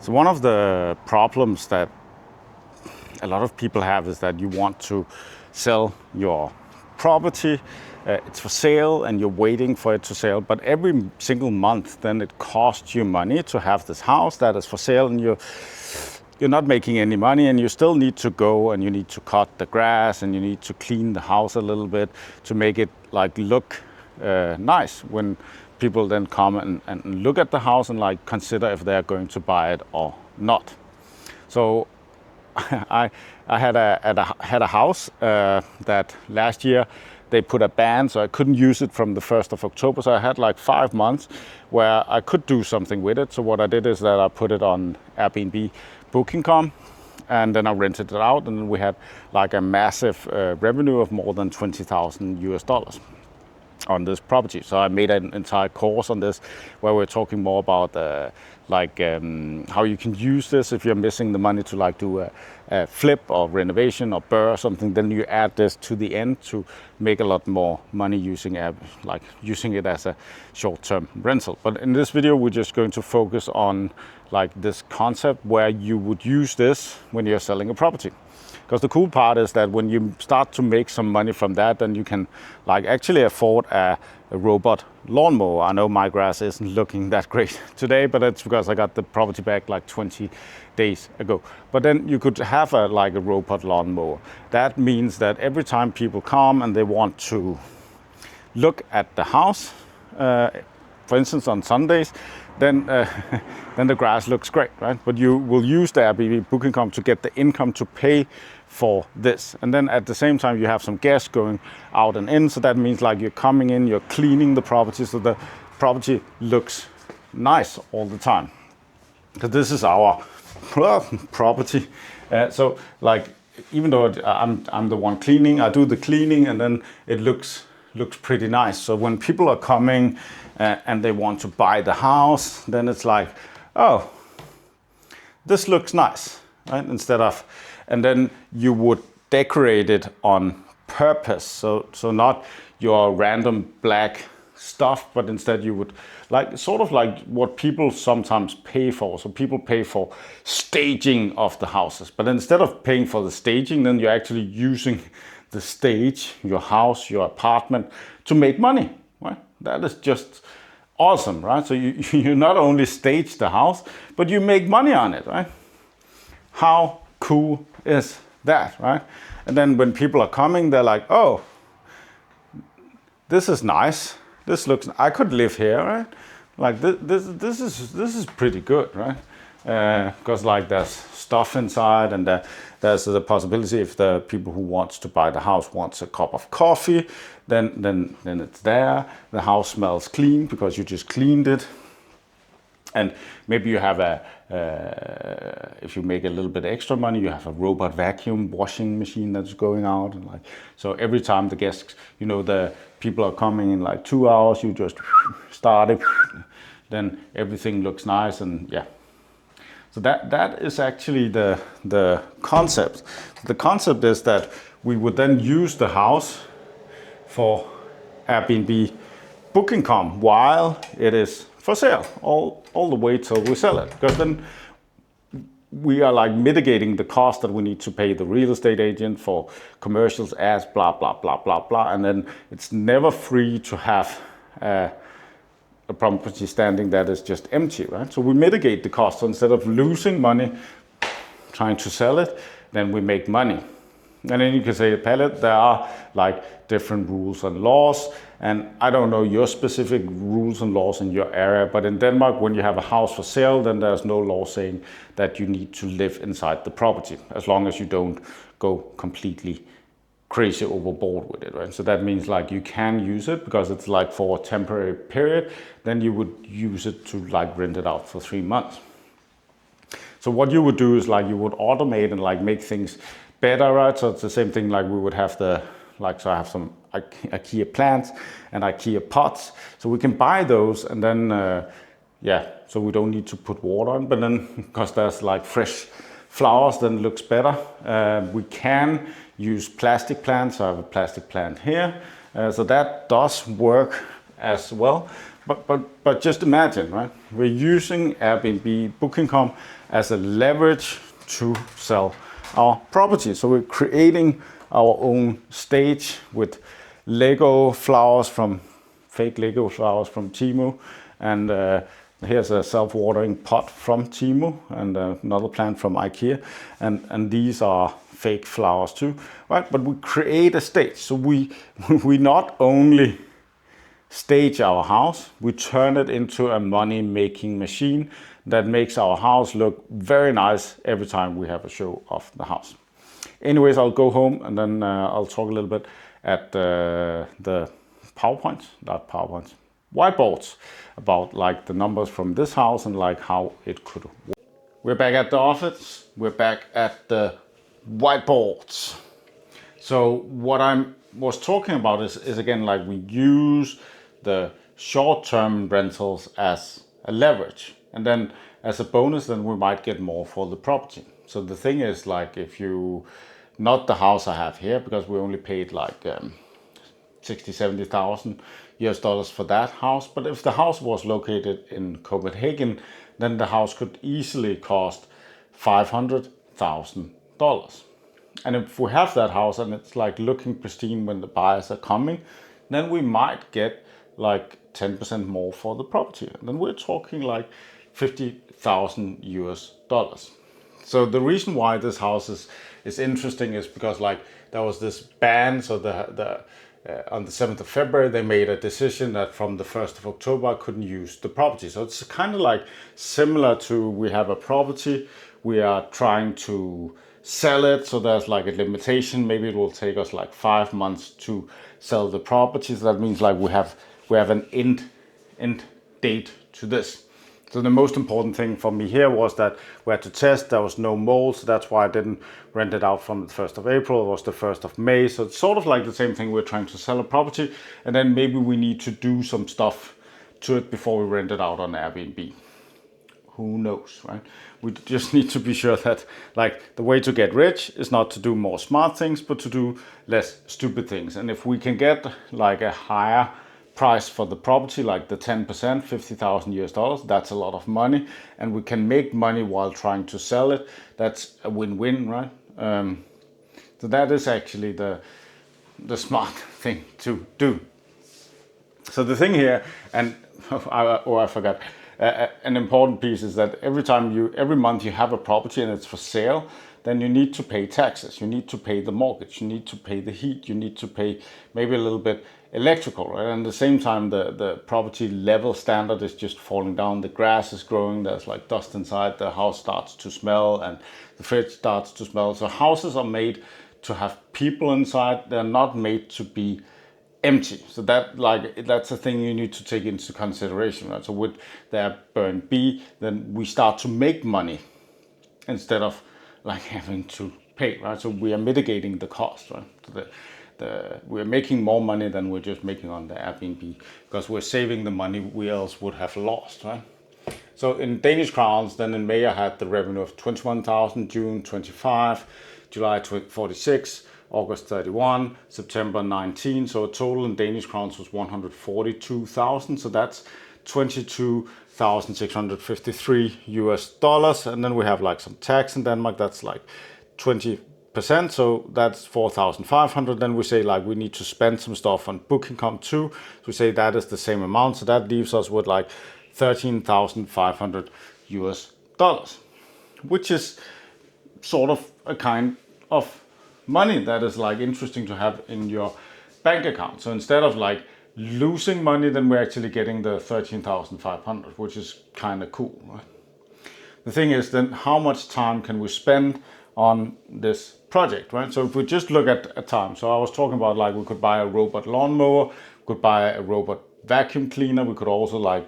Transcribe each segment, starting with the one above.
So one of the problems that a lot of people have is that you want to sell your property, it's for sale and you're waiting for it to sell, but every single month then it costs you money to have this house that is for sale, and you're not making any money, and you still need to go and you need to cut the grass and you need to clean the house a little bit to make it like look nice when people then come and look at the house and like consider if they're going to buy it or not. So I had a house that last year they put a ban, so I couldn't use it from the 1st of October. So I had like 5 months where I could do something with it. So what I did is that I put it on AirbRRRRNB Booking.com, and then I rented it out, and we had like a massive revenue of more than $20,000 on this property. So I made an entire course on this where we're talking more about how you can use this if you're missing the money to like do a flip or renovation or BRRRR or something. Then you add this to the end to make a lot more money using it as a short-term rental. But in this video, we're just going to focus on like this concept where you would use this when you're selling a property. Because the cool part is that when you start to make some money from that, then you can like actually afford a robot lawnmower. I know my grass isn't looking that great today, but it's because I got the property back like 20 days ago. But then you could have a robot lawnmower. That means that every time people come and they want to look at the house, for instance on Sundays, then the grass looks great, right? But you will use the AirbRRRRNB Booking.com to get the income to pay for this. And then at the same time, you have some guests going out and in. So that means like you're coming in, you're cleaning the property so the property looks nice all the time. Because this is our property. So like, even though I'm the one cleaning, I do the cleaning and then it looks pretty nice. So when people are coming and they want to buy the house, then it's like, oh, this looks nice, right? And then you would decorate it on purpose. So not your random black stuff, but instead you would like sort of like what people sometimes pay for. So people pay for staging of the houses, but instead of paying for the staging, then you're actually using the stage, your house, your apartment to make money, right? That is just awesome, right? So you not only stage the house, but you make money on it, right? How cool is that, right? And then when people are coming, they're like, oh, this is nice. This looks, I could live here, right? Like this is pretty good, right? Because like there's stuff inside, and there's the possibility if the people who wants to buy the house wants a cup of coffee, then it's there. The house smells clean because you just cleaned it. And maybe you have if you make a little bit extra money, you have a robot vacuum washing machine that's going out, and like so every time the guests, the people are coming in like 2 hours, you just start it, then everything looks nice, and yeah. So that is actually the concept. The concept is that we would then use the house for AirbRRRRNB Booking.com while it is for sale, all the way till we sell it. Because then we are like mitigating the cost that we need to pay the real estate agent for commercials, ads, blah, blah, blah, blah, blah. And then it's never free to have a property standing that is just empty, right? So we mitigate the cost. So instead of losing money trying to sell it, then we make money. And then you can say, Pallet, there are like different rules and laws. And I don't know your specific rules and laws in your area, but in Denmark, when you have a house for sale, then there's no law saying that you need to live inside the property, as long as you don't go completely crazy overboard with it, right? So that means like you can use it because it's like for a temporary period, then you would use it to like rent it out for 3 months. So what you would do is like you would automate and like make things better, right? So it's the same thing like we would have so I have some IKEA plants and IKEA pots. So we can buy those and then, so we don't need to put water on, but then because there's like fresh flowers, then it looks better. We can use plastic plants. So I have a plastic plant here. So that does work as well. But just imagine, right? We're using Airbnb Booking.com as a leverage to sell our property. So we're creating our own stage with Lego flowers from fake Lego flowers from Temu, and here's a self-watering pot from Temu, and another plant from IKEA, and these are fake flowers too, right? But we create a stage, so we not only stage our house, we turn it into a money-making machine that makes our house look very nice every time we have a show of the house. Anyways, I'll go home and then I'll talk a little bit at the whiteboards about like the numbers from this house and like how it could work. We're back at the office. We're back at the whiteboards. So what I was talking about is again, like we use the short-term rentals as a leverage, and then as a bonus, then we might get more for the property. So the thing is, like, if you, not the house I have here, because we only paid like 60,000-70,000 US dollars for that house, but if the house was located in Copenhagen, then the house could easily cost $500,000. And if we have that house and it's like looking pristine when the buyers are coming, then we might get like 10% more for the property. And then we're talking like 50,000 US dollars. So the reason why this house is interesting is because like there was this ban. So on the 7th of February, they made a decision that from the 1st of October, I couldn't use the property. So it's kind of like similar to, we have a property, we are trying to sell it. So there's like a limitation. Maybe it will take us like 5 months to sell the property. So that means like we have an end date to this. So the most important thing for me here was that we had to test, there was no mold, so that's why I didn't rent it out from the 1st of April, it was the 1st of May. So it's sort of like the same thing, we're trying to sell a property, and then maybe we need to do some stuff to it before we rent it out on Airbnb. Who knows, right? We just need to be sure that like the way to get rich is not to do more smart things, but to do less stupid things. And if we can get like a higher price for the property, like the 10%, 50,000 US dollars, that's a lot of money, and we can make money while trying to sell it. That's a win-win, right? So that is actually the smart thing to do. So the thing here, and I forgot, an important piece is that every month you have a property and it's for sale, then you need to pay taxes, you need to pay the mortgage, you need to pay the heat, you need to pay maybe a little bit electrical, right? And at the same time, the property level standard is just falling down. The grass is growing, there's like dust inside, the house starts to smell, and the fridge starts to smell. So houses are made to have people inside, they're not made to be empty. So that's a thing you need to take into consideration, right? So with the AirbRRRRNB, then we start to make money instead of like having to pay, right? So we are mitigating the cost, right? So we're making more money than we're just making on the Airbnb, because we're saving the money we else would have lost, right? So in Danish crowns, then in May I had the revenue of 21,000, June 25, July 46, August 31, September 19. So a total in Danish crowns was 142,000. So that's 22,653 US dollars. And then we have like some tax in Denmark. That's like 20%. So that's 4,500. Then we say like we need to spend some stuff on Booking.com too. So we say that is the same amount. So that leaves us with like 13,500 US dollars, which is sort of a kind of money that is like interesting to have in your bank account. So instead of like losing money, then we're actually getting the 13,500, which is kind of cool, right? The thing is then how much time can we spend on this project, right? So if we just look at a time, so I was talking about like we could buy a robot lawnmower, we could buy a robot vacuum cleaner, we could also like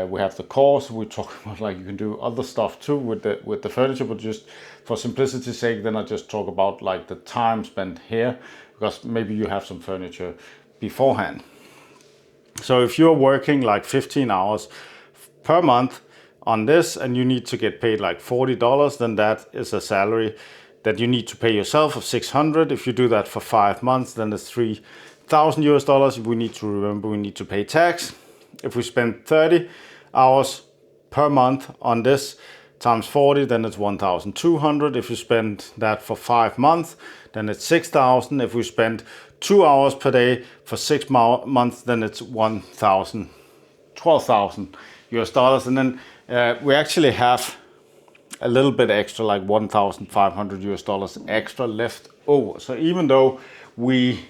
we have the course, we talk about like you can do other stuff too with the furniture, but just for simplicity's sake, then I just talk about like the time spent here, because maybe you have some furniture beforehand. So if you're working like 15 hours per month on this and you need to get paid like $40, then that is a salary that you need to pay yourself of 600. If you do that for 5 months, then it's 3,000 US dollars. We need to remember we need to pay tax. if we spend 30 hours per month on this times 40, then it's 1,200. If you spend that for 5 months, then it's 6,000. If we spend 2 hours per day for 6 months, then it's 1,000, 12,000 US dollars. And then we actually have a little bit extra, like 1,500 US dollars extra left over. So even though we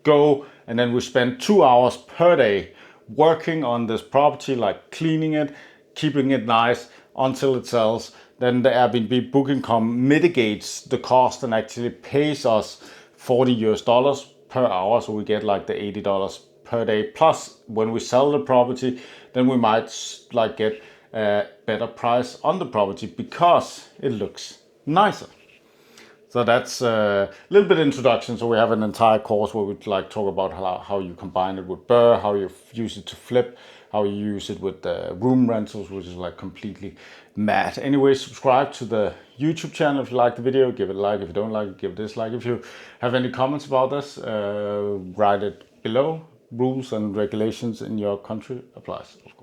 go and then we spend 2 hours per day working on this property, like cleaning it, keeping it nice until it sells, then the Airbnb booking.com mitigates the cost and actually pays us 40 US dollars per hour. So we get like the $80 per day. Plus when we sell the property, then we might like get a better price on the property because it looks nicer. So that's a little bit introduction. So we have an entire course where we like talk about how you combine it with BRRRR, how you use it to flip, how you use it with room rentals, which is like completely mad. Anyway, subscribe to the YouTube channel if you like the video. Give it a like. If you don't like it, give it a dislike. If you have any comments about this, write it below. Rules and regulations in your country applies, of course.